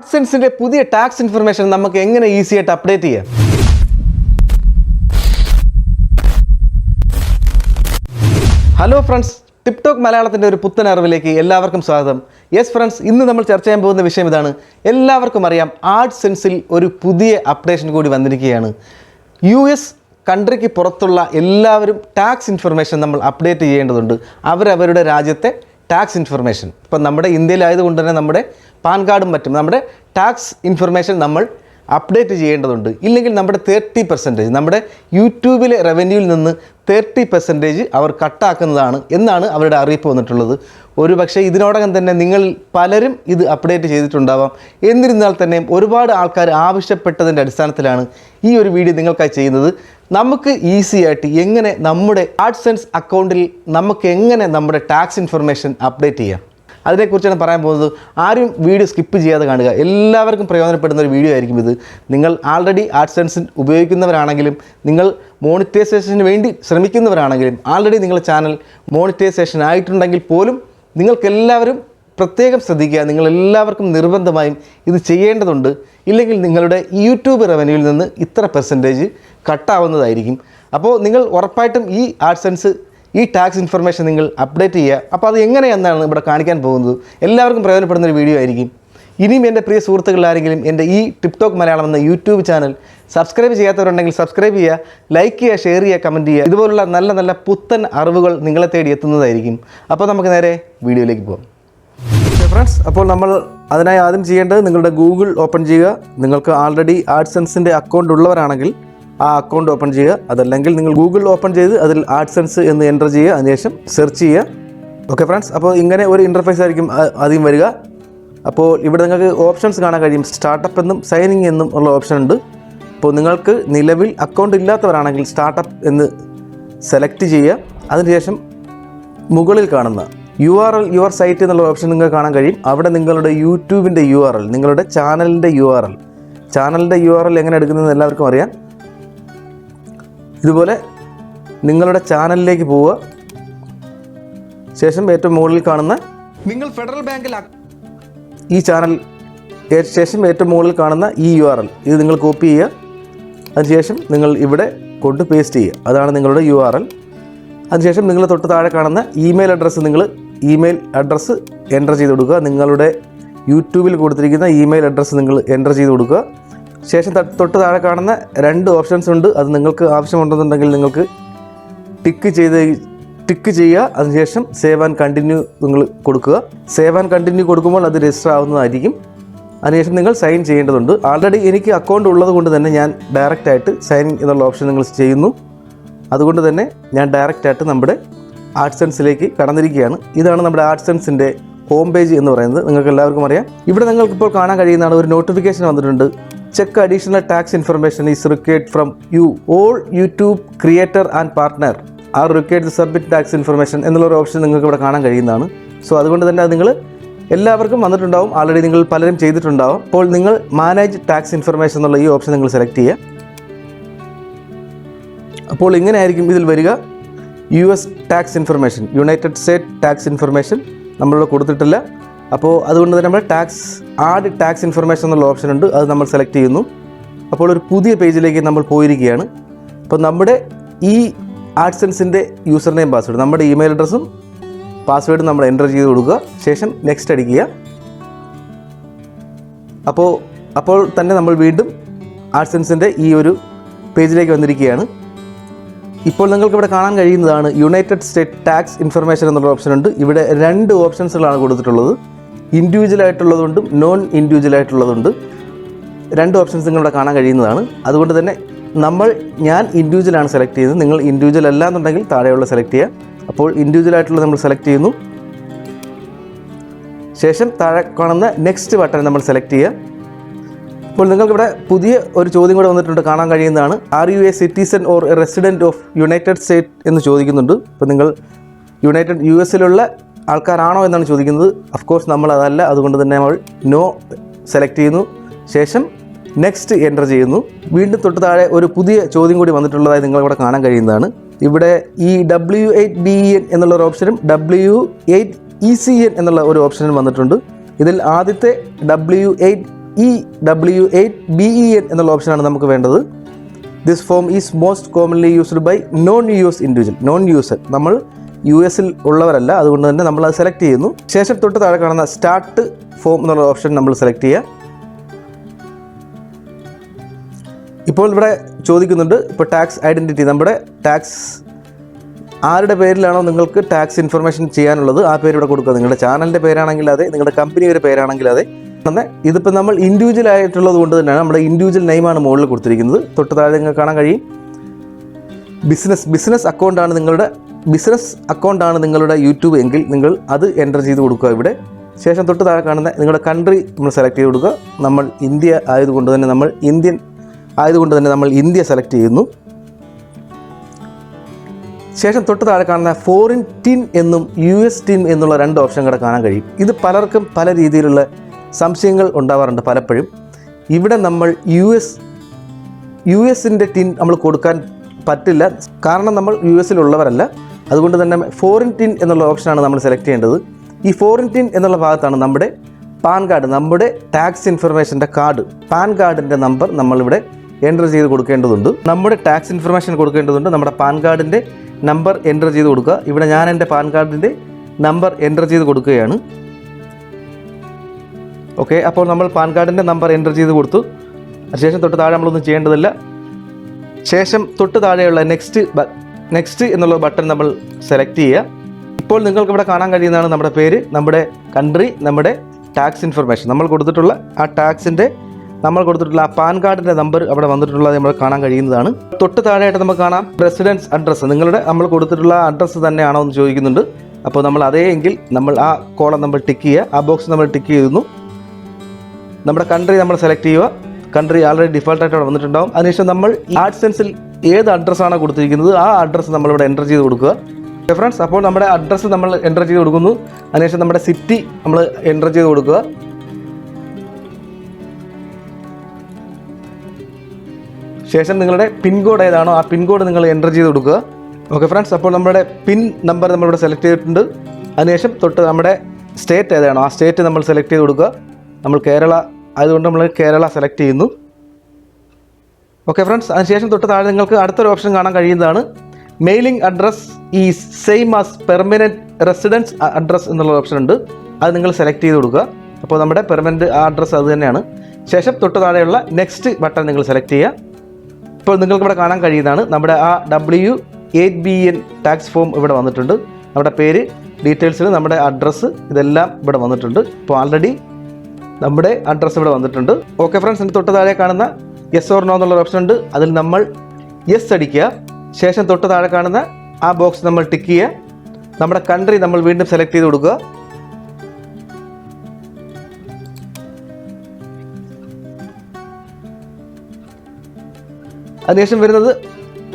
AdSenseന്റെ പുതിയ tax information നമുക്ക് എങ്ങനെ ഈസി ആയിട്ട് അപ്ഡേറ്റ് ചെയ്യാം? ഹലോ ഫ്രണ്ട്സ്, ടിക്ടോക്ക് മലയാളത്തിൻ്റെ ഒരു പുത്തൻ അറിവിലേക്ക് എല്ലാവർക്കും സ്വാഗതം. യെസ് ഫ്രണ്ട്സ്, ഇന്ന് നമ്മൾ ചർച്ച ചെയ്യാൻ പോകുന്ന വിഷയം ഇതാണ്. എല്ലാവർക്കും അറിയാം, AdSenseൽ ഒരു പുതിയ അപ്ഡേഷൻ കൂടി വന്നിരിക്കുകയാണ്. US കൺട്രിക്ക് പുറത്തുള്ള എല്ലാവരും ടാക്സ് ഇൻഫർമേഷൻ നമ്മൾ അപ്ഡേറ്റ് ചെയ്യേണ്ടതുണ്ട്. അവരവരുടെ രാജ്യത്തെ ടാക്സ് ഇൻഫർമേഷൻ, ഇപ്പം നമ്മുടെ ഇന്ത്യയിലായതുകൊണ്ട് തന്നെ നമ്മുടെ പാൻ കാർഡും മറ്റും നമ്മുടെ ടാക്സ് ഇൻഫർമേഷൻ നമ്മൾ അപ്ഡേറ്റ് ചെയ്യേണ്ടതുണ്ട്. ഇല്ലെങ്കിൽ നമ്മുടെ 30% നമ്മുടെ യൂട്യൂബിലെ റവന്യൂവിൽ നിന്ന് 30% അവർ കട്ടാക്കുന്നതാണ് എന്നാണ് അവരുടെ അറിയിപ്പ് വന്നിട്ടുള്ളത്. ഒരു പക്ഷേ ഇതിനോടകം തന്നെ നിങ്ങൾ പലരും ഇത് അപ്ഡേറ്റ് ചെയ്തിട്ടുണ്ടാവാം. എന്നിരുന്നാൽ തന്നെയും ഒരുപാട് ആൾക്കാർ ആവശ്യപ്പെട്ടതിൻ്റെ അടിസ്ഥാനത്തിലാണ് ഈ ഒരു വീഡിയോ നിങ്ങൾക്കായി ചെയ്യുന്നത്. നമുക്ക് ഈസി ആയിട്ട് എങ്ങനെ നമ്മുടെ AdSense അക്കൗണ്ടിൽ നമുക്ക് എങ്ങനെ നമ്മുടെ ടാക്സ് ഇൻഫർമേഷൻ അപ്ഡേറ്റ് ചെയ്യാം, അതിനെക്കുറിച്ചാണ് പറയാൻ പോകുന്നത്. ആരും വീഡിയോ സ്കിപ്പ് ചെയ്യാതെ കാണുക. എല്ലാവർക്കും പ്രയോജനപ്പെടുന്ന ഒരു വീഡിയോ ആയിരിക്കും ഇത്. നിങ്ങൾ ആൾറെഡി AdSense ഉപയോഗിക്കുന്നവരാണെങ്കിലും, നിങ്ങൾ മോണിറ്റൈസേഷന് വേണ്ടി ശ്രമിക്കുന്നവരാണെങ്കിലും, ആൾറെഡി നിങ്ങളുടെ ചാനൽ മോണിറ്റൈസേഷൻ ആയിട്ടുണ്ടെങ്കിൽ പോലും നിങ്ങൾക്കെല്ലാവരും പ്രത്യേകം ശ്രദ്ധിക്കുക. നിങ്ങളെല്ലാവർക്കും നിർബന്ധമായും ഇത് ചെയ്യേണ്ടതുണ്ട്. ഇല്ലെങ്കിൽ നിങ്ങളുടെ യൂട്യൂബ് റവന്യൂവിൽ നിന്ന് ഇത്ര % കട്ടാവുന്നതായിരിക്കും. അപ്പോൾ നിങ്ങൾ ഉറപ്പായിട്ടും ഈ AdSense ഈ ടാക്സ് ഇൻഫർമേഷൻ നിങ്ങൾ അപ്ഡേറ്റ് ചെയ്യുക. അപ്പോൾ അത് എങ്ങനെയെന്നാണ് ഇവിടെ കാണിക്കാൻ പോകുന്നത്. എല്ലാവർക്കും പ്രയോജനപ്പെടുന്ന ഒരു വീഡിയോ ആയിരിക്കും. ഇനിയും എൻ്റെ പ്രിയ സുഹൃത്തുക്കൾ ആരെങ്കിലും എൻ്റെ ഈ ടിക്ടോക്ക് മലയാളം എന്ന യൂട്യൂബ് ചാനൽ സബ്സ്ക്രൈബ് ചെയ്യാത്തവരുണ്ടെങ്കിൽ സബ്സ്ക്രൈബ് ചെയ്യുക, ലൈക്ക് ചെയ്യുക, ഷെയർ ചെയ്യുക, കമൻറ്റ് ചെയ്യുക. ഇതുപോലുള്ള നല്ല നല്ല പുത്തൻ അറിവുകൾ നിങ്ങളെ തേടി എത്തുന്നതായിരിക്കും. അപ്പോൾ നമുക്ക് നേരെ വീഡിയോയിലേക്ക് പോകാം. ഫ്രണ്ട്സ്, അപ്പോൾ നമ്മൾ അതിനായി ആദ്യം ചെയ്യേണ്ടത് നിങ്ങളുടെ ഗൂഗിൾ ഓപ്പൺ ചെയ്യുക. നിങ്ങൾക്ക് ആൾറെഡി AdSenseൻ്റെ അക്കൗണ്ട് ഉള്ളവരാണെങ്കിൽ ആ അക്കൗണ്ട് ഓപ്പൺ ചെയ്യുക. അതല്ലെങ്കിൽ നിങ്ങൾ ഗൂഗിൾ ഓപ്പൺ ചെയ്ത് അതിൽ AdSense എന്ന് എൻ്റർ ചെയ്യുക. അതിനുശേഷം സെർച്ച് ചെയ്യുക. ഓക്കെ ഫ്രണ്ട്സ്, അപ്പോൾ ഇങ്ങനെ ഒരു ഇൻ്റർഫേസ് ആയിരിക്കും ആദ്യം വരിക. അപ്പോൾ ഇവിടെ നിങ്ങൾക്ക് ഓപ്ഷൻസ് കാണാൻ കഴിയും. സ്റ്റാർട്ടപ്പ് എന്നും സൈനിങ് എന്നും ഉള്ള ഓപ്ഷൻ ഉണ്ട്. അപ്പോൾ നിങ്ങൾക്ക് നിലവിൽ അക്കൗണ്ട് ഇല്ലാത്തവരാണെങ്കിൽ സ്റ്റാർട്ടപ്പ് എന്ന് സെലക്ട് ചെയ്യുക. അതിനുശേഷം മുകളിൽ കാണുന്ന URL യുവർ സൈറ്റ് എന്നുള്ള ഓപ്ഷൻ നിങ്ങൾക്ക് കാണാൻ കഴിയും. അവിടെ നിങ്ങളുടെ യൂട്യൂബിൻ്റെ URL, നിങ്ങളുടെ ചാനലിൻ്റെ URL എങ്ങനെ എടുക്കുന്നതെന്ന് എല്ലാവർക്കും അറിയാം. ഇതുപോലെ നിങ്ങളുടെ ചാനലിലേക്ക് പോവുക. ശേഷം ഏറ്റവും മുകളിൽ കാണുന്ന നിങ്ങൾ ഫെഡറൽ ബാങ്കിൽ ഈ ചാനൽ ശേഷം ഏറ്റവും മുകളിൽ കാണുന്ന ഈ URL ഇത് നിങ്ങൾ കോപ്പി ചെയ്യുക. അതിനുശേഷം നിങ്ങൾ ഇവിടെ കൊണ്ട് പേസ്റ്റ് ചെയ്യുക. അതാണ് നിങ്ങളുടെ URL. അതിനുശേഷം നിങ്ങൾ തൊട്ട് താഴെ കാണുന്ന ഇമെയിൽ അഡ്രസ്സ് എൻ്റർ ചെയ്ത് കൊടുക്കുക. നിങ്ങളുടെ യൂട്യൂബിൽ കൊടുത്തിരിക്കുന്ന ഇമെയിൽ അഡ്രസ്സ് നിങ്ങൾ എൻ്റർ ചെയ്ത് കൊടുക്കുക. ശേഷം തൊട്ട് താഴെ കാണുന്ന 2 ഓപ്ഷൻസ് ഉണ്ട്. അത് നിങ്ങൾക്ക് ആവശ്യമുണ്ടെന്നുണ്ടെങ്കിൽ നിങ്ങൾക്ക് ടിക്ക് ചെയ്യുക. അതിനുശേഷം സേവ് ആൻഡ് കണ്ടിന്യൂ നിങ്ങൾ കൊടുക്കുക. സേവ് ആൻഡ് കണ്ടിന്യൂ കൊടുക്കുമ്പോൾ അത് രജിസ്റ്റർ ആവുന്നതായിരിക്കും. അതിനുശേഷം നിങ്ങൾ സൈൻ ചെയ്യേണ്ടതുണ്ട്. ആൾറെഡി എനിക്ക് അക്കൗണ്ട് ഉള്ളത് കൊണ്ട് തന്നെ ഞാൻ ഡയറക്റ്റായിട്ട് സൈൻ എന്നുള്ള ഓപ്ഷൻ നിങ്ങൾ ചെയ്യുന്നു. അതുകൊണ്ട് തന്നെ ഞാൻ ഡയറക്റ്റായിട്ട് നമ്മുടെ AdSenseലേക്ക് കടന്നിരിക്കുകയാണ്. ഇതാണ് നമ്മുടെ AdSenseൻ്റെ ഹോം പേജ് എന്ന് പറയുന്നത്. നിങ്ങൾക്ക് എല്ലാവർക്കും അറിയാം. ഇവിടെ നിങ്ങൾക്കിപ്പോൾ കാണാൻ കഴിയുന്നതാണ് ഒരു നോട്ടിഫിക്കേഷൻ വന്നിട്ടുണ്ട്. Check additional tax information is required from you. All YouTube creator and partner are required to submit tax information എന്നുള്ളൊരു ഓപ്ഷൻ നിങ്ങൾക്ക് ഇവിടെ കാണാൻ കഴിയുന്നതാണ്. സോ അതുകൊണ്ട് തന്നെ അത് നിങ്ങൾ എല്ലാവർക്കും വന്നിട്ടുണ്ടാവും. ആൾറെഡി നിങ്ങൾ പലരും ചെയ്തിട്ടുണ്ടാവും. അപ്പോൾ നിങ്ങൾ മാനേജ് ടാക്സ് ഇൻഫർമേഷൻ എന്നുള്ള ഈ ഓപ്ഷൻ നിങ്ങൾ സെലക്ട് ചെയ്യുക. അപ്പോൾ ഇങ്ങനെ ആയിരിക്കും ഇതിൽ വരിക. US tax information, United State tax information നമ്മളിവിടെ കൊടുത്തിട്ടില്ല. അപ്പോൾ അതുകൊണ്ട് തന്നെ നമ്മൾ ആഡ് ടാക്സ് ഇൻഫർമേഷൻ എന്നുള്ള ഓപ്ഷൻ ഉണ്ട്. അത് നമ്മൾ സെലക്ട് ചെയ്യുന്നു. അപ്പോൾ ഒരു പുതിയ പേജിലേക്ക് നമ്മൾ പോയിരിക്കുകയാണ്. അപ്പോൾ നമ്മുടെ ഈ AdSenseൻ്റെ യൂസർ നെയിം പാസ്വേഡ്, നമ്മുടെ ഇമെയിൽ അഡ്രസ്സും പാസ്വേഡും നമ്മൾ എൻ്റർ ചെയ്ത് കൊടുക്കുക. ശേഷം നെക്സ്റ്റ് അടിക്കുക. അപ്പോൾ തന്നെ നമ്മൾ വീണ്ടും AdSenseൻ്റെ ഈ ഒരു പേജിലേക്ക് വന്നിരിക്കുകയാണ്. ഇപ്പോൾ നിങ്ങൾക്ക് ഇവിടെ കാണാൻ കഴിയുന്നതാണ് യുണൈറ്റഡ് സ്റ്റേറ്റ് ടാക്സ് ഇൻഫർമേഷൻ എന്നുള്ള ഓപ്ഷൻ ഉണ്ട്. ഇവിടെ 2 ഓപ്ഷൻസുകളാണ് കൊടുത്തിട്ടുള്ളത്. ഇൻഡിവിജ്വൽ ആയിട്ടുള്ളതുകൊണ്ടും നോൺ ഇൻഡിവിജ്വൽ ആയിട്ടുള്ളതുണ്ട്. 2 ഓപ്ഷൻസ് നിങ്ങളിവിടെ കാണാൻ കഴിയുന്നതാണ്. അതുകൊണ്ട് തന്നെ ഞാൻ ഇൻഡിവിജ്വലാണ് സെലക്ട് ചെയ്യുന്നത്. നിങ്ങൾ ഇൻഡിവിജ്വൽ അല്ല എന്നുണ്ടെങ്കിൽ താഴെയുള്ള സെലക്ട് ചെയ്യുക. അപ്പോൾ ഇൻഡിവിജ്വൽ ആയിട്ടുള്ളത് നമ്മൾ സെലക്ട് ചെയ്യുന്നു. ശേഷം താഴെ കാണുന്ന നെക്സ്റ്റ് ബട്ടൺ നമ്മൾ സെലക്ട് ചെയ്യുക. അപ്പോൾ നിങ്ങൾക്കിവിടെ പുതിയ ഒരു ചോദ്യം കൂടെ വന്നിട്ടുണ്ട്, കാണാൻ കഴിയുന്നതാണ്. Are you A citizen or A resident of United state എന്ന് ചോദിക്കുന്നുണ്ട്. അപ്പോൾ നിങ്ങൾ US ആൾക്കാരാണോ എന്നാണ് ചോദിക്കുന്നത്. അഫ്കോഴ്സ് നമ്മൾ അതല്ല. അതുകൊണ്ട് തന്നെ നമ്മൾ നോ സെലക്ട് ചെയ്യുന്നു. ശേഷം നെക്സ്റ്റ് എൻ്റർ ചെയ്യുന്നു. വീണ്ടും തൊട്ട് താഴെ ഒരു പുതിയ ചോദ്യം കൂടി വന്നിട്ടുള്ളതായി നിങ്ങളിവിടെ കാണാൻ കഴിയുന്നതാണ്. ഇവിടെ ഈ W8BEN എന്നുള്ളൊരു ഓപ്ഷനും W8ECN എന്നുള്ള ഒരു ഓപ്ഷനും വന്നിട്ടുണ്ട്. ഇതിൽ ആദ്യത്തെ W8 WE8BEN എന്നുള്ള ഓപ്ഷനാണ് നമുക്ക് വേണ്ടത്. This form is most commonly used by non US individual. Non user, നമ്മൾ US ഉള്ളവരല്ല, അതുകൊണ്ട് തന്നെ നമ്മൾ അത് സെലക്ട് ചെയ്യുന്നു. ശേഷം തൊട്ട് താഴെ കാണുന്ന സ്റ്റാർട്ട് ഫോം എന്നുള്ള ഓപ്ഷൻ നമ്മൾ സെലക്ട് ചെയ്യുക. ഇപ്പോൾ ഇവിടെ ചോദിക്കുന്നുണ്ട്, ഇപ്പോൾ ടാക്സ് ഐഡൻറ്റിറ്റി, നമ്മുടെ ടാക്സ് ആരുടെ പേരിലാണോ നിങ്ങൾക്ക് ടാക്സ് ഇൻഫർമേഷൻ ചെയ്യാനുള്ളത് ആ പേര് ഇവിടെ കൊടുക്കുക. നിങ്ങളുടെ ചാനലിൻ്റെ പേരാണെങ്കിൽ അതെ, നിങ്ങളുടെ കമ്പനിയുടെ പേരാണെങ്കിൽ അതെ. ഇതിപ്പോൾ നമ്മൾ ഇൻഡിവിജ്വൽ ആയിട്ടുള്ളത് കൊണ്ട് തന്നെയാണ് നമ്മുടെ ഇൻഡിവിജ്വൽ നെയിമാണ് മുകളിൽ കൊടുത്തിരിക്കുന്നത്. തൊട്ട് താഴെ നിങ്ങൾക്ക് കാണാൻ കഴിയും ബിസിനസ് അക്കൗണ്ടാണ് നിങ്ങളുടെ യൂട്യൂബ് എങ്കിൽ നിങ്ങൾ അത് എൻ്റർ ചെയ്ത് കൊടുക്കുക ഇവിടെ. ശേഷം തൊട്ട് താഴെ കാണുന്ന നിങ്ങളുടെ കൺട്രി നമ്മൾ സെലക്ട് ചെയ്ത് കൊടുക്കുക. നമ്മൾ ഇന്ത്യ ആയതുകൊണ്ട് തന്നെ നമ്മൾ ഇന്ത്യ സെലക്ട് ചെയ്യുന്നു. ശേഷം തൊട്ട് താഴെ കാണുന്ന ഫോറിൻ ടിൻ എന്നും US ടിൻ എന്നുള്ള 2 ഓപ്ഷൻ കൂടെ കാണാൻ കഴിയും. ഇത് പലർക്കും പല രീതിയിലുള്ള സംശയങ്ങൾ ഉണ്ടാവാറുണ്ട് പലപ്പോഴും. ഇവിടെ നമ്മൾ യുഎസിൻ്റെ ടിൻ നമ്മൾ കൊടുക്കാൻ പറ്റില്ല, കാരണം നമ്മൾ US-ലുള്ളവരല്ല. അതുകൊണ്ട് തന്നെ ഫോറിൻ ടിൻ എന്നുള്ള ഓപ്ഷനാണ് നമ്മൾ സെലക്ട് ചെയ്യേണ്ടത്. ഈ ഫോറിൻ ടിൻ എന്നുള്ള ഭാഗത്താണ് നമ്മുടെ പാൻ കാർഡ്, നമ്മുടെ ടാക്സ് ഇൻഫർമേഷൻ്റെ കാർഡ്, പാൻ കാർഡിൻ്റെ നമ്പർ നമ്മളിവിടെ എൻ്റർ ചെയ്ത് കൊടുക്കേണ്ടതുണ്ട്. നമ്മുടെ ടാക്സ് ഇൻഫർമേഷൻ കൊടുക്കേണ്ടതുണ്ട്. നമ്മുടെ പാൻ കാർഡിൻ്റെ നമ്പർ എൻ്റർ ചെയ്ത് കൊടുക്കുക. ഇവിടെ ഞാൻ എൻ്റെ പാൻ കാർഡിൻ്റെ നമ്പർ എൻ്റർ ചെയ്ത് കൊടുക്കുകയാണ്. ഓക്കെ, അപ്പോൾ നമ്മൾ പാൻ കാർഡിൻ്റെ നമ്പർ എൻ്റർ ചെയ്ത് കൊടുത്തു. അതിനുശേഷം തൊട്ട് താഴെ നമ്മളൊന്നും ചെയ്യേണ്ടതില്ല. ശേഷം തൊട്ട് താഴെയുള്ള നെക്സ്റ്റ് എന്നുള്ള ബട്ടൺ നമ്മൾ സെലക്ട് ചെയ്യുക. ഇപ്പോൾ നിങ്ങൾക്ക് ഇവിടെ കാണാൻ കഴിയുന്നതാണ് നമ്മുടെ പേര്, നമ്മുടെ കൺട്രി, നമ്മുടെ ടാക്സ് ഇൻഫർമേഷൻ, നമ്മൾ കൊടുത്തിട്ടുള്ള ആ പാൻ കാർഡിൻ്റെ നമ്പർ അവിടെ വന്നിട്ടുള്ളത് നമ്മൾ കാണാൻ കഴിയുന്നതാണ്. തൊട്ട് താഴെയായിട്ട് നമുക്ക് കാണാം റെസിഡൻസ് അഡ്രസ്സ്, നമ്മൾ കൊടുത്തിട്ടുള്ള അഡ്രസ്സ് തന്നെയാണോ എന്ന് ചോദിക്കുന്നുണ്ട്. അപ്പോൾ നമ്മൾ അതേ എങ്കിൽ നമ്മൾ ആ കോളം നമ്മൾ ടിക്ക് ചെയ്യുക, ആ ബോക്സ് നമ്മൾ ടിക്ക് ചെയ്യുന്നു. നമ്മുടെ കൺട്രി നമ്മൾ സെലക്ട് ചെയ്യുക. കൺട്രി ആൾറെഡി ഡിഫോൾട്ടായിട്ട് അവിടെ വന്നിട്ടുണ്ടാകും. അതിനുശേഷം നമ്മൾ AdSenseൽ ഏത് അഡ്രസ്സാണ് കൊടുത്തിരിക്കുന്നത് ആ അഡ്രസ്സ് നമ്മളിവിടെ എൻ്റർ ചെയ്ത് കൊടുക്കുക. ഫ്രണ്ട്സ്, അപ്പോൾ നമ്മുടെ അഡ്രസ്സ് നമ്മൾ എൻ്റർ ചെയ്ത് കൊടുക്കുന്നു. അതിനുശേഷം നമ്മുടെ സിറ്റി നമ്മൾ എൻ്റർ ചെയ്ത് കൊടുക്കുക. ശേഷം നിങ്ങളുടെ പിൻകോഡ് ഏതാണോ ആ പിൻകോഡ് നിങ്ങൾ എൻ്റർ ചെയ്ത് കൊടുക്കുക. ഓക്കെ ഫ്രണ്ട്സ്, അപ്പോൾ നമ്മുടെ പിൻ നമ്പർ നമ്മളിവിടെ സെലക്ട് ചെയ്തിട്ടുണ്ട്. അതിനുശേഷം തൊട്ട് നമ്മുടെ സ്റ്റേറ്റ് ഏതാണോ ആ സ്റ്റേറ്റ് നമ്മൾ സെലക്ട് ചെയ്ത് കൊടുക്കുക. നമ്മൾ കേരള ആയതുകൊണ്ട് നമ്മൾ കേരള സെലക്ട് ചെയ്യുന്നു. ഓക്കെ ഫ്രണ്ട്സ്, അതിനുശേഷം തൊട്ട് താഴെ നിങ്ങൾക്ക് അടുത്തൊരു ഓപ്ഷൻ കാണാൻ കഴിയുന്നതാണ് mailing address is same as permanent residence address എന്നുള്ള ഓപ്ഷൻ ഉണ്ട്. അത് നിങ്ങൾ സെലക്ട് ചെയ്ത് കൊടുക്കുക. അപ്പോൾ നമ്മുടെ പെർമനൻറ്റ് അഡ്രസ്സ് അത് തന്നെയാണ്. ശേഷം തൊട്ട് താഴെയുള്ള നെക്സ്റ്റ് ബട്ടൺ നിങ്ങൾ സെലക്ട് ചെയ്യുക. ഇപ്പോൾ നിങ്ങൾക്ക് ഇവിടെ കാണാൻ കഴിയുന്നതാണ് നമ്മുടെ ആ W8BN ടാക്സ് ഫോം ഇവിടെ വന്നിട്ടുണ്ട്. നമ്മുടെ പേര്, ഡീറ്റെയിൽസിൽ നമ്മുടെ അഡ്രസ്സ് ഇതെല്ലാം ഇവിടെ വന്നിട്ടുണ്ട്. ഇപ്പോൾ ആൾറെഡി നമ്മുടെ അഡ്രസ്സ് ഇവിടെ വന്നിട്ടുണ്ട്. ഓക്കെ ഫ്രണ്ട്സ്, എൻ്റെ തൊട്ട് താഴെ കാണുന്ന യെസ് ഓർ നോ എന്നുള്ള ഓപ്ഷൻ ഉണ്ട്. അതിൽ നമ്മൾ യെസ് അടിക്കുക. ശേഷം തൊട്ട് താഴെ കാണുന്ന ആ ബോക്സ് നമ്മൾ ടിക്ക് ചെയ്യുക. നമ്മുടെ കൺട്രി നമ്മൾ വീണ്ടും സെലക്ട് ചെയ്ത് കൊടുക്കുക. അതിനുശേഷം വരുന്നത്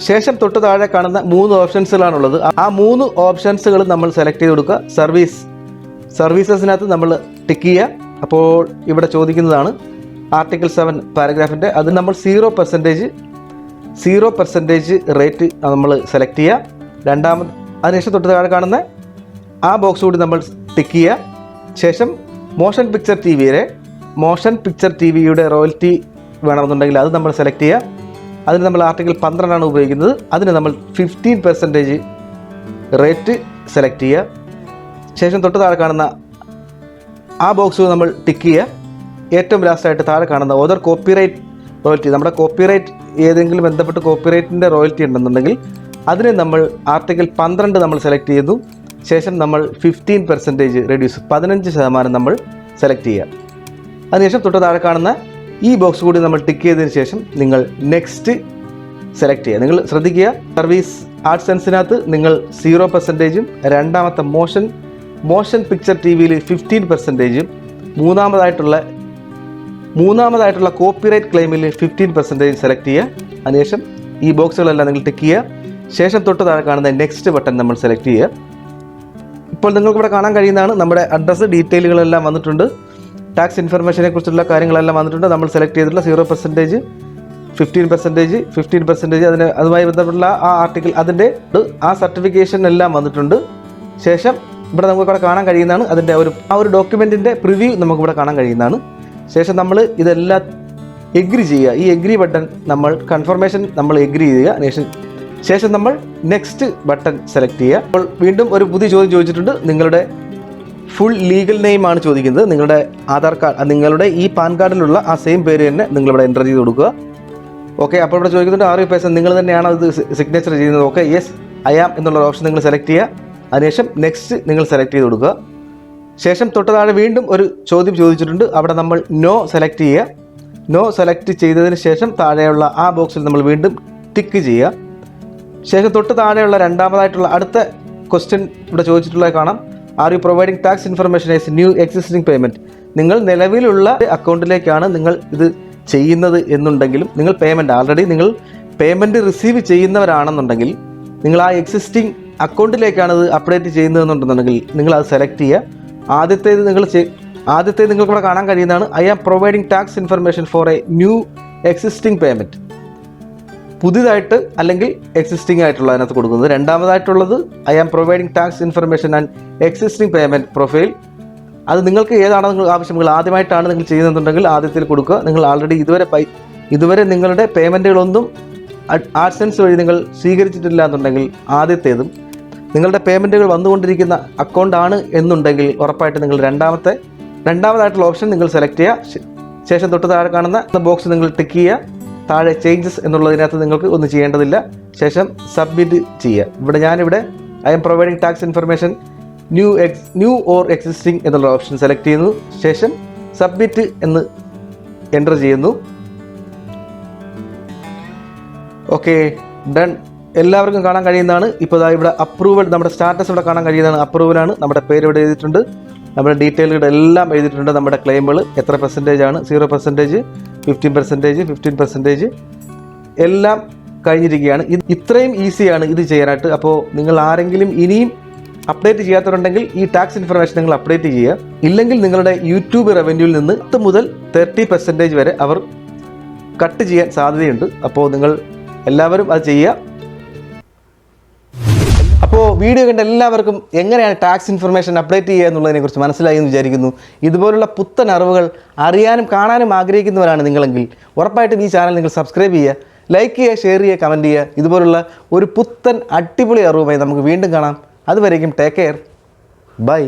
ശേഷം തൊട്ട് താഴെ കാണുന്ന 3 ഓപ്ഷൻസുകളാണുള്ളത്. ആ 3 ഓപ്ഷൻസുകൾ നമ്മൾ സെലക്ട് ചെയ്ത് കൊടുക്കുക. സർവീസസിനകത്ത് നമ്മൾ ടിക്ക് ചെയ്യുക. അപ്പോൾ ഇവിടെ ചോദിക്കുന്നതാണ് ആർട്ടിക്കിൾ 7 പാരഗ്രാഫിൻ്റെ, അത് നമ്മൾ 0% റേറ്റ് നമ്മൾ സെലക്ട് ചെയ്യുക. അതിനുശേഷം തൊട്ട് താഴെ കാണുന്ന ആ ബോക്സ് കൂടി നമ്മൾ ടിക്ക് ചെയ്യുക. ശേഷം മോഷൻ പിക്ചർ ടിവിയുടെ റോയൽറ്റി വേണമെന്നുണ്ടെങ്കിൽ അത് നമ്മൾ സെലക്ട് ചെയ്യുക. അതിന് നമ്മൾ ആർട്ടിക്കിൾ 12 ഉപയോഗിക്കുന്നത്. അതിന് നമ്മൾ 15% റേറ്റ് സെലക്ട് ചെയ്യുക. ശേഷം തൊട്ട് താഴെ കാണുന്ന ആ ബോക്സ് നമ്മൾ ടിക്ക് ചെയ്യുക. ഏറ്റവും ലാസ്റ്റായിട്ട് താഴെ കാണുന്ന ഓതർ കോപ്പിറൈറ്റ് റോയൽറ്റി, നമ്മുടെ കോപ്പിറൈറ്റ് ഏതെങ്കിലും ബന്ധപ്പെട്ട് കോപ്പിറൈറ്റിൻ്റെ റോയൽറ്റി ഉണ്ടെന്നുണ്ടെങ്കിൽ അതിന് നമ്മൾ ആർട്ടിക്കിൾ 12 നമ്മൾ സെലക്ട് ചെയ്യുന്നു. ശേഷം നമ്മൾ 15% റെഡ്യൂസ്, 15% നമ്മൾ സെലക്ട് ചെയ്യുക. അതിനുശേഷം തൊട്ട് താഴെ കാണുന്ന ഈ ബോക്സ് കൂടി നമ്മൾ ടിക്ക് ചെയ്തതിന് ശേഷം നിങ്ങൾ നെക്സ്റ്റ് സെലക്ട് ചെയ്യുക. നിങ്ങൾ ശ്രദ്ധിക്കുക, സർവീസ് AdSenseനകത്ത് നിങ്ങൾ 0%, രണ്ടാമത്തെ മോഷൻ പിക്ചർ ടിവിയിൽ 15%, മൂന്നാമതായിട്ടുള്ള കോപ്പിറൈറ്റ് ക്ലെയിമിൽ 15% സെലക്ട് ചെയ്യുക. അതിനുശേഷം ഈ ബോക്സുകളെല്ലാം നിങ്ങൾ ടിക്ക് ചെയ്യുക. ശേഷം തൊട്ട് താഴെ കാണുന്ന നെക്സ്റ്റ് ബട്ടൺ നമ്മൾ സെലക്ട് ചെയ്യുക. ഇപ്പോൾ നിങ്ങൾക്ക് ഇവിടെ കാണാൻ കഴിയുന്നതാണ് നമ്മുടെ അഡ്രസ്സ് ഡീറ്റെയിലുകളെല്ലാം വന്നിട്ടുണ്ട്. ടാക്സ് ഇൻഫർമേഷനെ കുറിച്ചുള്ള കാര്യങ്ങളെല്ലാം വന്നിട്ടുണ്ട്. നമ്മൾ സെലക്ട് ചെയ്തിട്ടുള്ള 0%, 15%, അതുമായി ബന്ധപ്പെട്ടുള്ള ആ ആർട്ടിക്കിൾ, അതിൻ്റെ ആ സർട്ടിഫിക്കേഷൻ എല്ലാം വന്നിട്ടുണ്ട്. ശേഷം ഇവിടെ നമുക്കിവിടെ കാണാൻ കഴിയുന്നതാണ് അതിൻ്റെ ആ ഒരു ഡോക്യുമെൻറ്റിൻ്റെ പ്രിവ്യൂ നമുക്കിവിടെ കാണാൻ കഴിയുന്നതാണ്. ശേഷം നമ്മൾ ഇതെല്ലാം എഗ്രി ചെയ്യുക. ഈ എഗ്രി ബട്ടൺ നമ്മൾ കൺഫർമേഷൻ നമ്മൾ എഗ്രി ചെയ്യുക. ശേഷം നമ്മൾ നെക്സ്റ്റ് ബട്ടൺ സെലക്ട് ചെയ്യുക. അപ്പോൾ വീണ്ടും ഒരു പുതിയ ചോദ്യം ചോദിച്ചിട്ടുണ്ട്. നിങ്ങളുടെ ഫുൾ ലീഗൽ നെയിം ആണ് ചോദിക്കുന്നത്. നിങ്ങളുടെ ആധാർ കാർഡ്, നിങ്ങളുടെ ഈ പാൻ കാർഡിലുള്ള ആ സെയിം പേര് തന്നെ നിങ്ങളിവിടെ എൻ്റർ ചെയ്ത് കൊടുക്കുക. ഓക്കെ, അപ്പോൾ ഇവിടെ ചോദിക്കുന്നുണ്ട് ആർ യു പേഴ്സൺ, നിങ്ങൾ തന്നെയാണോ ഇത് സിഗ്നേച്ചർ ചെയ്യുന്നത്? ഓക്കെ, യെസ് ഐ ആം എന്നുള്ള ഓപ്ഷൻ നിങ്ങൾ സെലക്ട് ചെയ്യുക. അതിനുശേഷം നെക്സ്റ്റ് നിങ്ങൾ സെലക്ട് ചെയ്ത് കൊടുക്കുക. ശേഷം തൊട്ട് താഴെ വീണ്ടും ഒരു ചോദ്യം ചോദിച്ചിട്ടുണ്ട്. അവിടെ നമ്മൾ നോ സെലക്ട് ചെയ്യുക. നോ സെലക്ട് ചെയ്തതിന് ശേഷം താഴെയുള്ള ആ ബോക്സിൽ നമ്മൾ വീണ്ടും ടിക്ക് ചെയ്യുക. ശേഷം തൊട്ട് താഴെയുള്ള രണ്ടാമതായിട്ടുള്ള അടുത്ത ക്വസ്റ്റ്യൻ ഇവിടെ ചോദിച്ചിട്ടുള്ളത് കാണാം. Are you providing tax information as new existing payment? നിങ്ങൾ നിലവിലുള്ള അക്കൗണ്ടിലേക്കാണ് നിങ്ങൾ ഇത് ചെയ്യുന്നത് എന്നുണ്ടെങ്കിലും, നിങ്ങൾ ആൾറെഡി നിങ്ങൾ പേയ്മെൻറ്റ് റിസീവ് ചെയ്യുന്നവരാണെന്നുണ്ടെങ്കിൽ, നിങ്ങൾ ആ എക്സിസ്റ്റിംഗ് അക്കൗണ്ടിലേക്കാണ് ഇത് അപ്ഡേറ്റ് ചെയ്യുന്നതെന്നുണ്ടെന്നുണ്ടെങ്കിൽ നിങ്ങൾ അത് സെലക്ട് ചെയ്യുക. ആദ്യത്തേത് നിങ്ങൾക്കിവിടെ കാണാൻ കഴിയുന്നതാണ് I am providing tax information for a new existing payment. പുതിയതായിട്ട് അല്ലെങ്കിൽ എക്സിസ്റ്റിംഗ് ആയിട്ടുള്ള അതിനകത്ത് കൊടുക്കുന്നത്. രണ്ടാമതായിട്ടുള്ളത് I am providing tax information and existing payment profile. അത് നിങ്ങൾക്ക് ഏതാണോ നിങ്ങൾ ആവശ്യം, നിങ്ങൾ ആദ്യമായിട്ടാണ് നിങ്ങൾ ചെയ്യുന്നുണ്ടെങ്കിൽ ആദ്യത്തിൽ കൊടുക്കുക. നിങ്ങൾ ആൾറെഡി ഇതുവരെ നിങ്ങളുടെ പേയ്മെൻറ്റുകളൊന്നും ആഡ്സെൻസ് വഴി നിങ്ങൾ സ്വീകരിച്ചിട്ടില്ല എന്നുണ്ടെങ്കിൽ ആദ്യത്തേതും, നിങ്ങളുടെ പേയ്മെൻറ്റുകൾ വന്നുകൊണ്ടിരിക്കുന്ന അക്കൗണ്ടാണ് എന്നുണ്ടെങ്കിൽ ഉറപ്പായിട്ട് നിങ്ങൾ രണ്ടാമതായിട്ടുള്ള ഓപ്ഷൻ നിങ്ങൾ സെലക്ട് ചെയ്യുക. ശേഷം തൊട്ട് താഴെ കാണുന്ന ബോക്സ് നിങ്ങൾ ടിക്ക് ചെയ്യുക. താഴെ ചേഞ്ചസ് എന്നുള്ളതിനകത്ത് നിങ്ങൾക്ക് ഒന്നും ചെയ്യേണ്ടതില്ല. ശേഷം സബ്മിറ്റ് ചെയ്യുക. ഞാനിവിടെ I M providing tax information new or existing എന്നുള്ള ഓപ്ഷൻ സെലക്ട് ചെയ്യുന്നു. ശേഷം സബ്മിറ്റ് എന്ന് എൻ്റർ ചെയ്യുന്നു. Okay, done. എല്ലാവർക്കും കാണാൻ കഴിയുന്നതാണ്. ഇപ്പോൾ ഇവിടെ അപ്രൂവൽ, നമ്മുടെ സ്റ്റാറ്റസ് ഇവിടെ കാണാൻ കഴിയുന്നതാണ്. അപ്രൂവലാണ്. നമ്മുടെ പേര് ഇവിടെ എഴുതിയിട്ടുണ്ട്. നമ്മുടെ ഡീറ്റെയിലുകൾ എല്ലാം എഴുതിയിട്ടുണ്ട്. നമ്മുടെ ക്ലെയിമുകൾ എത്ര പെർസെൻറ്റേജ് ആണ്, 0%, 15%, 15% എല്ലാം കഴിഞ്ഞിരിക്കുകയാണ്. ഇത്രയും ഈസിയാണ് ഇത് ചെയ്യാനായിട്ട്. അപ്പോൾ നിങ്ങൾ ആരെങ്കിലും ഇനിയും അപ്ഡേറ്റ് ചെയ്യാത്തവരുണ്ടെങ്കിൽ ഈ ടാക്സ് ഇൻഫർമേഷൻ നിങ്ങൾ അപ്ഡേറ്റ് ചെയ്യുക. ഇല്ലെങ്കിൽ നിങ്ങളുടെ യൂട്യൂബ് റവന്യൂവിൽ നിന്ന് 10 മുതൽ 30% വരെ അവർ കട്ട് ചെയ്യാൻ സാധ്യതയുണ്ട്. അപ്പോൾ നിങ്ങൾ എല്ലാവരും അത് ചെയ്യുക. അപ്പോൾ വീഡിയോ കണ്ട എല്ലാവർക്കും എങ്ങനെയാണ് ടാക്സ് ഇൻഫർമേഷൻ അപ്ഡേറ്റ് ചെയ്യുക എന്നുള്ളതിനെക്കുറിച്ച് മനസ്സിലായി എന്ന് വിചാരിക്കുന്നു. ഇതുപോലുള്ള പുത്തൻ അറിവുകൾ അറിയാനും കാണാനും ആഗ്രഹിക്കുന്നവരാണ് നിങ്ങളെങ്കിൽ ഉറപ്പായിട്ടും ഈ ചാനൽ നിങ്ങൾ സബ്സ്ക്രൈബ് ചെയ്യുക, ലൈക്ക് ചെയ്യുക, ഷെയർ ചെയ്യുക, കമൻറ്റ് ചെയ്യുക. ഇതുപോലുള്ള ഒരു പുത്തൻ അടിപൊളി അറിവുമായി നമുക്ക് വീണ്ടും കാണാം. അതുവരേക്കും ടേക്ക് കെയർ, ബൈ.